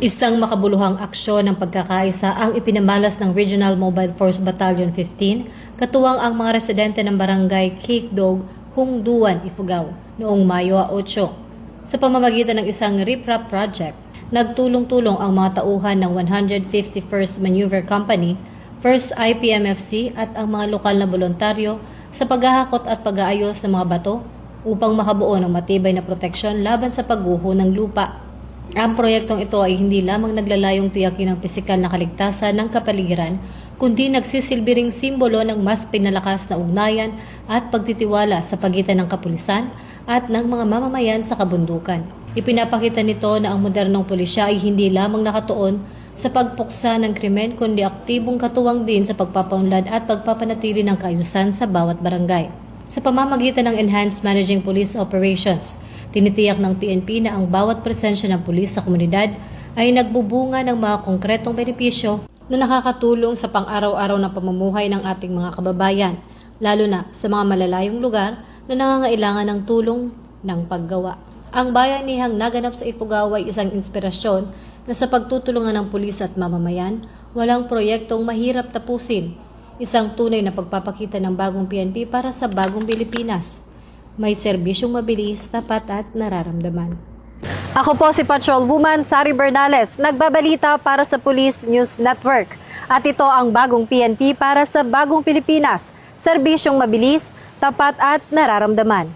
Isang makabuluhang aksyon ng pagkakaisa ang ipinamalas ng Regional Mobile Force Battalion 15, katuwang ang mga residente ng barangay Cakedog, Hungduan, Ifugao, noong Mayo 8. Sa pamamagitan ng isang riprap project, nagtulong-tulong ang mga tauhan ng 151st Maneuver Company, 1st IPMFC at ang mga lokal na voluntaryo sa paghahakot at pag-aayos ng mga bato upang makabuo ng matibay na proteksyon laban sa pagguho ng lupa. Ang proyektong ito ay hindi lamang naglalayong tiyakin ang pisikal na kaligtasan ng kapaligiran, kundi nagsisilbi ring simbolo ng mas pinalakas na ugnayan at pagtitiwala sa pagitan ng kapulisan at ng mga mamamayan sa kabundukan. Ipinapakita nito na ang modernong pulisya ay hindi lamang nakatuon sa pagpuksa ng krimen, kundi aktibong katuwang din sa pagpapaunlad at pagpapanatili ng kaayusan sa bawat barangay. Sa pamamagitan ng Enhanced Managing Police Operations, tinitiyak ng PNP na ang bawat presensya ng pulis sa komunidad ay nagbubunga ng mga konkretong benepisyo na nakakatulong sa pang-araw-araw na pamumuhay ng ating mga kababayan, lalo na sa mga malalayong lugar na nangangailangan ng tulong ng paggawa. Ang bayanihang naganap sa Ifugao ay isang inspirasyon na sa pagtutulungan ng pulis at mamamayan, walang proyektong mahirap tapusin. Isang tunay na pagpapakita ng bagong PNP para sa bagong Pilipinas. May serbisyong mabilis, tapat at nararamdaman. Ako po si Patrolwoman Sari Bernales, nagbabalita para sa Police News Network. At ito ang bagong PNP para sa bagong Pilipinas, serbisyong mabilis, tapat at nararamdaman.